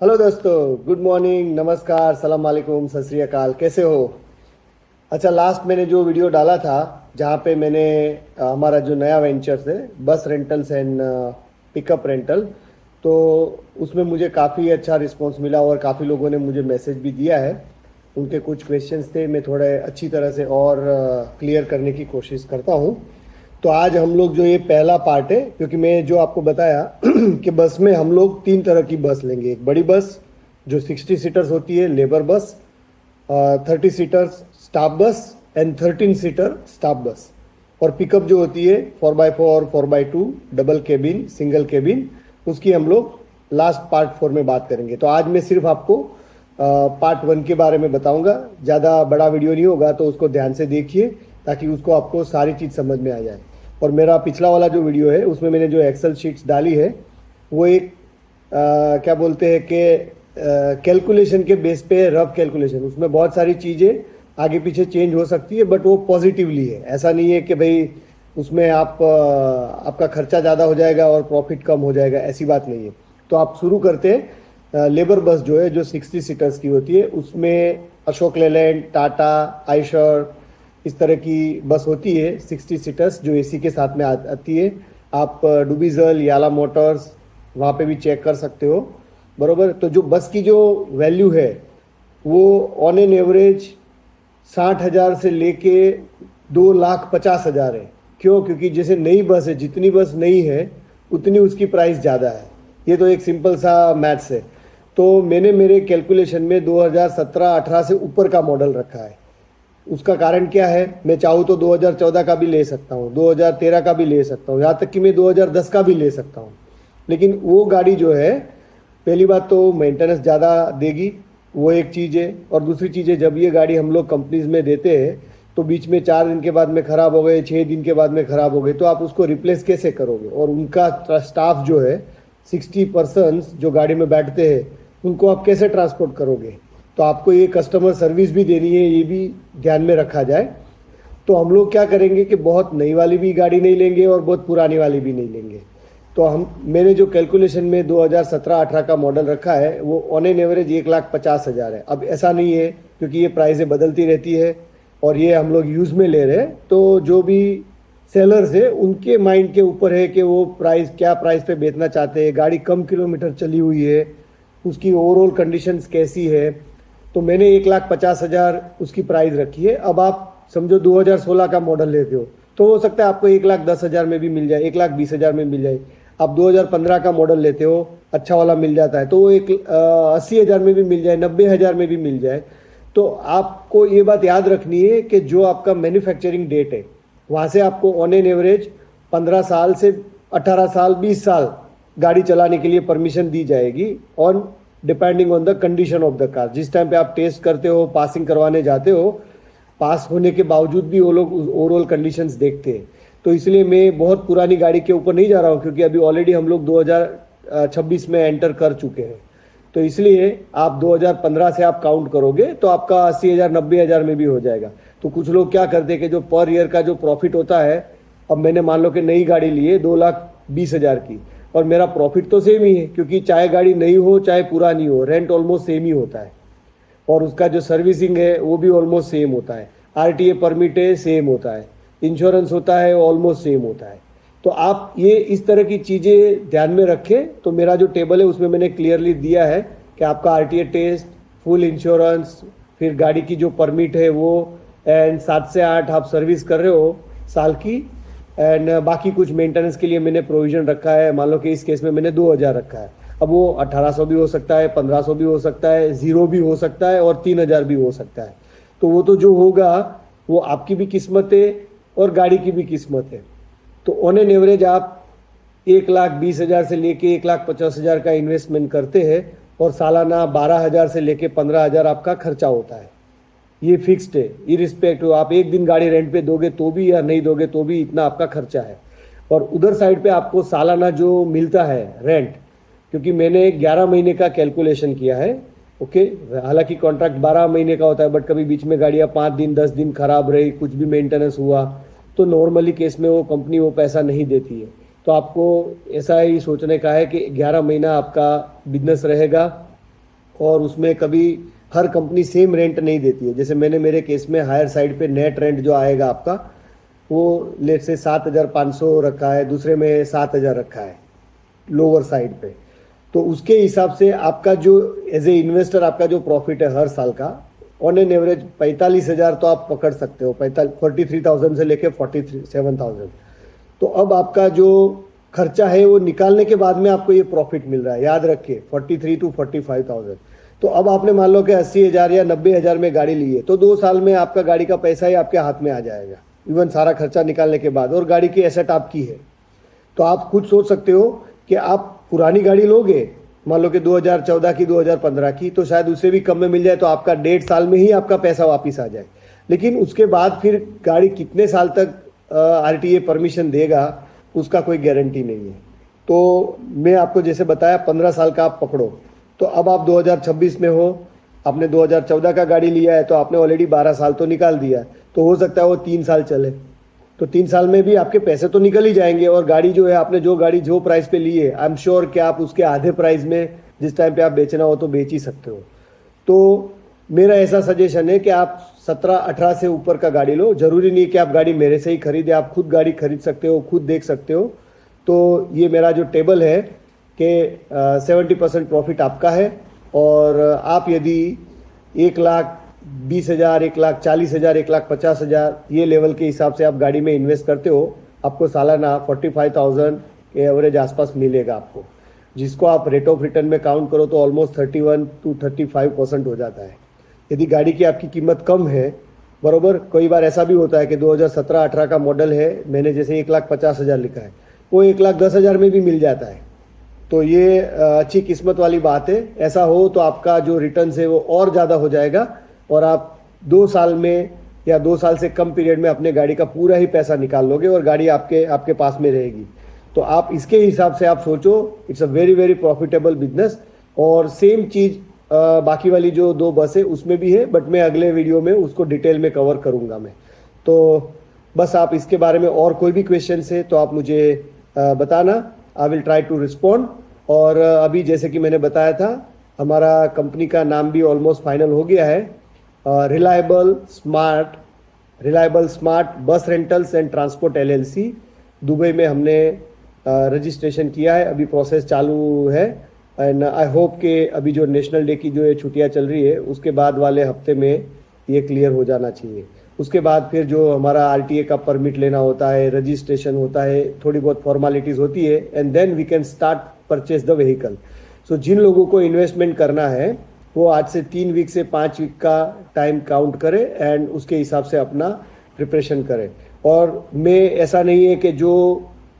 Hello दोस्तों, good morning, नमस्कार, सलाम वालेकुम, सत श्री अकाल। कैसे हो? अच्छा, लास्ट मैंने जो वीडियो डाला था जहाँ पे मैंने हमारा जो नया वेंचर्स है बस रेंटल्स एंड पिकअप रेंटल, तो उसमें मुझे काफ़ी अच्छा रिस्पांस मिला और काफ़ी लोगों ने मुझे मैसेज भी दिया है। उनके कुछ क्वेश्चंस थे, मैं थोड़े अच्छी तरह से और क्लियर करने की कोशिश करता हूँ। तो आज हम लोग जो ये पहला पार्ट है, क्योंकि मैं जो आपको बताया कि बस में हम लोग 3 तरह की बस लेंगे। एक बड़ी बस जो 60 सीटर्स होती है, लेबर बस, 30 सीटर्स स्टाफ बस एंड 13 सीटर स्टाफ बस, और पिकअप जो होती है 4x4, 4x2, double cabin, single cabin, उसकी हम लोग लास्ट पार्ट 4 में बात करेंगे। तो आज मैं सिर्फ आपको पार्ट 1 के बारे में बताऊंगा। ज़्यादा बड़ा वीडियो नहीं होगा, तो उसको ध्यान से देखिए ताकि उसको आपको सारी चीज़ समझ में आ जाए। और मेरा पिछला वाला जो वीडियो है उसमें मैंने जो एक्सेल शीट्स डाली है वो एक क्या बोलते हैं कि कैलकुलेशन के बेस पे, रफ कैलकुलेशन। उसमें बहुत सारी चीज़ें आगे पीछे चेंज हो सकती है, बट वो पॉजिटिवली है। ऐसा नहीं है कि भाई उसमें आपका खर्चा ज़्यादा हो जाएगा और प्रॉफिट कम हो जाएगा, ऐसी बात नहीं है। तो आप शुरू करते हैं। लेबर बस जो है, जो 60 सीटर्स की होती है, उसमें अशोक लेलैंड, टाटा, आइशर, इस तरह की बस होती है 60 सीटर्स जो एसी के साथ में आती है। आप डुबीजल, याला मोटर्स, वहाँ पे भी चेक कर सकते हो, बरोबर। तो जो बस की जो वैल्यू है वो ऑन एन एवरेज 60,000 से लेके 2,50,000 है। क्यों? क्योंकि जैसे नई बस है, जितनी बस नई है उतनी उसकी प्राइस ज़्यादा है। ये तो एक सिंपल सा मैथ्स है। तो मैंने मेरे कैलकुलेशन में 2017-18 से ऊपर का मॉडल रखा है। उसका कारण क्या है? मैं चाहूँ तो 2014 का भी ले सकता हूँ, 2013 का भी ले सकता हूँ, यहाँ तक कि मैं 2010 का भी ले सकता हूँ। लेकिन वो गाड़ी जो है, पहली बात तो मेंटेनेंस ज़्यादा देगी, वो एक चीज़ है। और दूसरी चीज़ है, जब ये गाड़ी हम लोग कंपनीज में देते हैं तो बीच में 4 दिन के बाद में ख़राब हो गए, 6 दिन के बाद में ख़राब हो गए, तो आप उसको रिप्लेस कैसे करोगे? और उनका स्टाफ जो है, 60% जो गाड़ी में बैठते हैं, उनको आप कैसे ट्रांसपोर्ट करोगे? तो आपको ये कस्टमर सर्विस भी देनी है, ये भी ध्यान में रखा जाए। तो हम लोग क्या करेंगे कि बहुत नई वाली भी गाड़ी नहीं लेंगे और बहुत पुरानी वाली भी नहीं लेंगे। तो मैंने जो कैलकुलेशन में 2017-18 का मॉडल रखा है वो ऑन एन एवरेज 1,50,000 है। अब ऐसा नहीं है, क्योंकि ये प्राइसें बदलती रहती है और ये हम लोग यूज़ में ले रहे हैं, तो जो भी सेलर्स है उनके माइंड के ऊपर है कि वो क्या प्राइस पे बेचना चाहते हैं। गाड़ी कम किलोमीटर चली हुई है, उसकी ओवरऑल कंडीशंस कैसी है। तो मैंने 1,50,000 उसकी प्राइस रखी है। अब आप समझो 2016 का मॉडल लेते हो तो हो सकता है आपको 1,10,000 में भी मिल जाए, 1,20,000 में मिल जाए। आप 2015 का मॉडल लेते हो, अच्छा वाला मिल जाता है तो वो 80,000 में भी मिल जाए, 90,000 में भी मिल जाए। तो आपको ये बात याद रखनी है कि जो आपका मैन्युफैक्चरिंग डेट है वहाँ से आपको ऑन एन एवरेज 15 साल से 18 साल, 20 साल गाड़ी चलाने के लिए परमिशन दी जाएगी, on depending on the condition of the car. जिस टाइम पे आप टेस्ट करते हो, पासिंग करवाने जाते हो, पास होने के बावजूद भी वो लोग ओवरऑल कंडीशंस देखते हैं। तो इसलिए मैं बहुत पुरानी गाड़ी के ऊपर नहीं जा रहा हूँ, क्योंकि अभी ऑलरेडी हम लोग 2026 में एंटर कर चुके हैं। तो इसलिए आप 2015 से आप काउंट करोगे तो आपका 80,000, 90,000 में भी हो जाएगा। तो कुछ लोग क्या करते हैं कि जो पर ईयर का जो प्रॉफिट होता है, अब मैंने मान लो कि नई गाड़ी ली है 2,20,000 की, और मेरा प्रॉफिट तो सेम ही है, क्योंकि चाहे गाड़ी नई हो चाहे पुरानी हो, रेंट ऑलमोस्ट सेम ही होता है, और उसका जो सर्विसिंग है वो भी ऑलमोस्ट सेम होता है, आरटीए परमिट है सेम होता है, इंश्योरेंस होता है ऑलमोस्ट सेम होता है। तो आप ये इस तरह की चीज़ें ध्यान में रखें। तो मेरा जो टेबल है उसमें मैंने क्लियरली दिया है कि आपका आरटीए टेस्ट, फुल इंश्योरेंस, फिर गाड़ी की जो परमिट है वो, एंड 7 से 8 आप सर्विस कर रहे हो साल की, एंड बाकी कुछ मेंटेनेंस के लिए मैंने प्रोविज़न रखा है। मान लो कि इस केस में मैंने 2,000 रखा है। अब वो 1,800 भी हो सकता है, 1,500 भी हो सकता है, 0 भी हो सकता है और 3,000 भी हो सकता है। तो वो तो जो होगा वो आपकी भी किस्मत है और गाड़ी की भी किस्मत है। तो ऑन एन एवरेज आप 1,20,000 से लेके 1,50,000 का इन्वेस्टमेंट करते हैं, और सालाना 12,000 से लेके 15,000 आपका खर्चा होता है। ये फिक्स्ड है, इरिस्पेक्टिव आप एक दिन गाड़ी रेंट पे दोगे तो भी या नहीं दोगे तो भी इतना आपका खर्चा है। और उधर साइड पे आपको सालाना जो मिलता है रेंट, क्योंकि मैंने 11 महीने का कैलकुलेशन किया है, ओके। हालांकि कॉन्ट्रैक्ट 12 महीने का होता है, बट कभी बीच में गाड़ियाँ 5 दिन 10 दिन खराब रही, कुछ भी मेंटेनेंस हुआ, तो नॉर्मली केस में वो कंपनी वो पैसा नहीं देती है। तो आपको ऐसा ही सोचने का है कि 11 महीना आपका बिजनेस रहेगा, और उसमें कभी हर कंपनी सेम रेंट नहीं देती है। जैसे मैंने मेरे केस में हायर साइड पे नेट रेंट जो आएगा आपका वो लेट से 7,500 रखा है, दूसरे में 7,000 रखा है लोअर साइड पे। तो उसके हिसाब से आपका जो एज ए इन्वेस्टर आपका जो प्रॉफिट है हर साल का ऑन एन एवरेज 45,000 तो आप पकड़ सकते हो, 43,000 से लेके 47,000। तो अब आपका जो खर्चा है वो निकालने के बाद में आपको ये प्रॉफिट मिल रहा है, याद रखिए 43 to 45,000। तो अब आपने मान लो कि 80,000 या 90,000 में गाड़ी ली है तो 2 साल में आपका गाड़ी का पैसा ही आपके हाथ में आ जाएगा, इवन सारा खर्चा निकालने के बाद, और गाड़ी की एसेट आपकी है। तो आप खुद सोच सकते हो कि आप पुरानी गाड़ी लोगे, मान लो कि 2014 की 2015 की, तो शायद उससे भी कम में मिल जाए, तो आपका 1.5 साल में ही आपका पैसा वापस आ जाए। लेकिन उसके बाद फिर गाड़ी कितने साल तक RTA परमिशन देगा उसका कोई गारंटी नहीं है। तो मैं आपको जैसे बताया 15 साल का आप पकड़ो, तो अब आप 2026 में हो, आपने 2014 का गाड़ी लिया है तो आपने ऑलरेडी 12 साल तो निकाल दिया, तो हो सकता है वो 3 साल चले, तो 3 साल में भी आपके पैसे तो निकल ही जाएंगे। और गाड़ी जो है आपने जो गाड़ी जो प्राइस पे ली है, आई एम श्योर कि आप उसके आधे प्राइस में जिस टाइम पे आप बेचना हो तो बेच ही सकते हो। तो मेरा ऐसा सजेशन है कि आप 17-18 से ऊपर का गाड़ी लो। जरूरी नहीं कि आप गाड़ी मेरे से ही खरीदे, आप खुद गाड़ी खरीद सकते हो, खुद देख सकते हो। तो ये मेरा जो टेबल है कि 70% प्रॉफिट आपका है, और आप यदि 1,20,000, 1,40,000, 1,50,000 ये लेवल के हिसाब से आप गाड़ी में इन्वेस्ट करते हो, आपको सालाना 45,000 के एवरेज आसपास मिलेगा आपको, जिसको आप रेट ऑफ रिटर्न में काउंट करो तो ऑलमोस्ट 31 to 35% हो जाता है। यदि गाड़ी की आपकी कीमत कम है, बरोबर, कई बार ऐसा भी होता है कि 2017-18 का मॉडल है, मैंने जैसे 1,50,000 लिखा है, वो 1,10,000 में भी मिल जाता है। तो ये अच्छी किस्मत वाली बात है। ऐसा हो तो आपका जो रिटर्न है वो और ज़्यादा हो जाएगा, और आप 2 साल में या 2 साल से कम पीरियड में अपने गाड़ी का पूरा ही पैसा निकाल लोगे और गाड़ी आपके पास में रहेगी। तो आप इसके हिसाब से आप सोचो, it's a very very profitable business. और सेम चीज़ बाकी वाली जो 2 बस है उसमें भी है, बट मैं अगले वीडियो में उसको डिटेल में कवर करूँगा मैं। तो बस आप इसके बारे में और कोई भी क्वेश्चन है तो आप मुझे बताना, I will try to respond. और अभी जैसे कि मैंने बताया था, हमारा कंपनी का नाम भी ऑलमोस्ट फाइनल हो गया है, reliable smart bus rentals and transport LLC। Dubai में हमने रजिस्ट्रेशन किया है, अभी प्रोसेस चालू है। एंड आई होप कि अभी जो नेशनल डे की जो ये छुट्टियाँ चल रही है उसके बाद वाले हफ्ते में ये क्लियर हो जाना चाहिए। उसके बाद फिर जो हमारा RTA का परमिट लेना होता है, रजिस्ट्रेशन होता है, थोड़ी बहुत फॉर्मेलिटीज़ होती है, and then we can start purchase the vehicle. So जिन लोगों को इन्वेस्टमेंट करना है वो आज से 3 वीक से 5 वीक का टाइम काउंट करे एंड उसके हिसाब से अपना प्रिपरेशन करे। और मैं ऐसा नहीं है कि जो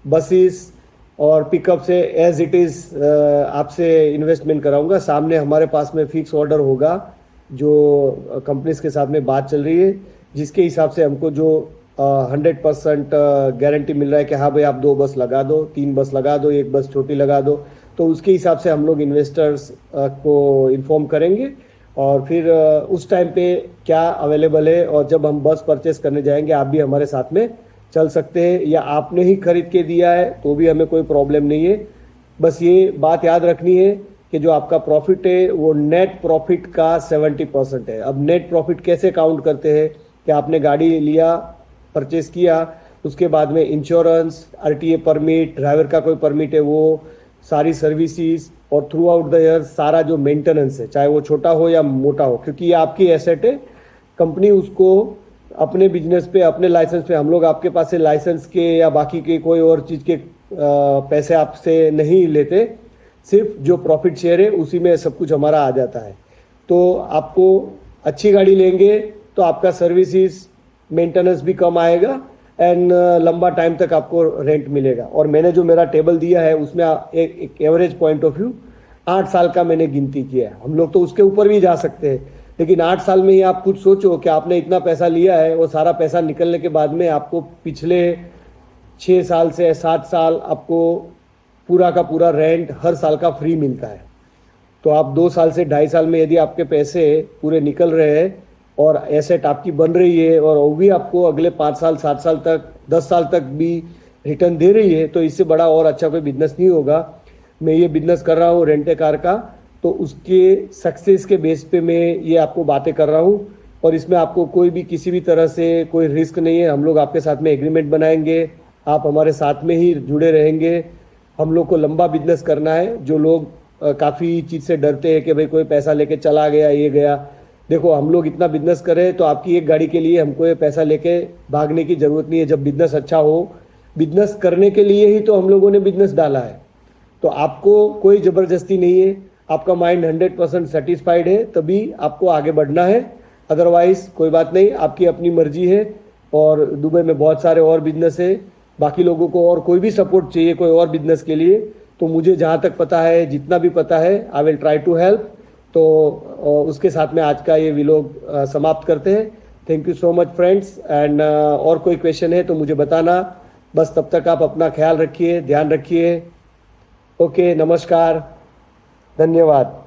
बसेस और पिकअप से एज इट इज़ आपसे इन्वेस्टमेंट कराऊंगा। सामने हमारे पास में फिक्स ऑर्डर होगा, जो कंपनीज के साथ में बात चल रही है, जिसके हिसाब से हमको जो 100% गारंटी मिल रहा है कि हाँ भाई आप 2 बस लगा दो, 3 बस लगा दो, 1 बस छोटी लगा दो, तो उसके हिसाब से हम लोग इन्वेस्टर्स को इन्फॉर्म करेंगे। और फिर उस टाइम पे क्या अवेलेबल है, और जब हम बस परचेस करने जाएंगे आप भी हमारे साथ में चल सकते हैं, या आपने ही खरीद के दिया है तो भी हमें कोई प्रॉब्लम नहीं है। बस ये बात याद रखनी है कि जो आपका प्रॉफिट है वो नेट प्रॉफिट का 70% है। अब नेट प्रॉफिट कैसे काउंट करते हैं कि आपने गाड़ी लिया, परचेस किया, उसके बाद में इंश्योरेंस, RTA परमिट, ड्राइवर का कोई परमिट है, वो सारी सर्विसेज, और थ्रू आउट द ईयर सारा जो मेंटेनेंस है, चाहे वो छोटा हो या मोटा हो, क्योंकि ये आपकी एसेट है। कंपनी उसको अपने बिजनेस पे, अपने लाइसेंस पे, हम लोग आपके पास से लाइसेंस के या बाकी के कोई और चीज़ के पैसे आपसे नहीं लेते, सिर्फ जो प्रॉफिट शेयर है उसी में सब कुछ हमारा आ जाता है। तो आपको अच्छी गाड़ी लेंगे तो आपका सर्विसेज मेंटेनेंस भी कम आएगा एंड लंबा टाइम तक आपको रेंट मिलेगा। और मैंने जो मेरा टेबल दिया है उसमें एक एवरेज पॉइंट ऑफ व्यू 8 साल का मैंने गिनती किया है। हम लोग तो उसके ऊपर भी जा सकते हैं, लेकिन 8 साल में ही आप कुछ सोचो कि आपने इतना पैसा लिया है, वो सारा पैसा निकलने के बाद में आपको पिछले 6 साल से 7 साल आपको पूरा का पूरा रेंट हर साल का फ्री मिलता है। तो आप 2 साल से 2.5 साल में यदि आपके पैसे पूरे निकल रहे हैं और एसेट आपकी बन रही है, और वो भी आपको अगले 5 साल 7 साल तक 10 साल तक भी रिटर्न दे रही है, तो इससे बड़ा और अच्छा कोई बिजनेस नहीं होगा। मैं ये बिजनेस कर रहा हूँ रेंटे कार का, तो उसके सक्सेस के बेस पे मैं ये आपको बातें कर रहा हूँ। और इसमें आपको कोई भी किसी भी तरह से कोई रिस्क नहीं है। हम लोग आपके साथ में एग्रीमेंट बनाएंगे, आप हमारे साथ में ही जुड़े रहेंगे। हम लोग को लंबा बिजनेस करना है। जो लोग काफ़ी चीज़ से डरते हैं कि भाई कोई पैसा लेके चला गया, ये गया, देखो हम लोग इतना बिजनेस करें तो आपकी एक गाड़ी के लिए हमको ये पैसा लेके भागने की ज़रूरत नहीं है। जब बिजनेस अच्छा हो, बिजनेस करने के लिए ही तो हम लोगों ने बिजनेस डाला है। तो आपको कोई ज़बरदस्ती नहीं है। आपका माइंड 100% सेटिस्फाइड है तभी आपको आगे बढ़ना है, अदरवाइज कोई बात नहीं, आपकी अपनी मर्जी है। और दुबई में बहुत सारे और बिजनेस है। बाकी लोगों को और कोई भी सपोर्ट चाहिए कोई और बिजनेस के लिए तो मुझे जहाँ तक पता है, जितना भी पता है, I will try to help. तो उसके साथ में आज का ये व्लॉग समाप्त करते हैं। Thank you so much friends. And और कोई क्वेश्चन है तो मुझे बताना। बस तब तक आप अपना ख्याल रखिए, ध्यान रखिए। ओके, नमस्कार, धन्यवाद।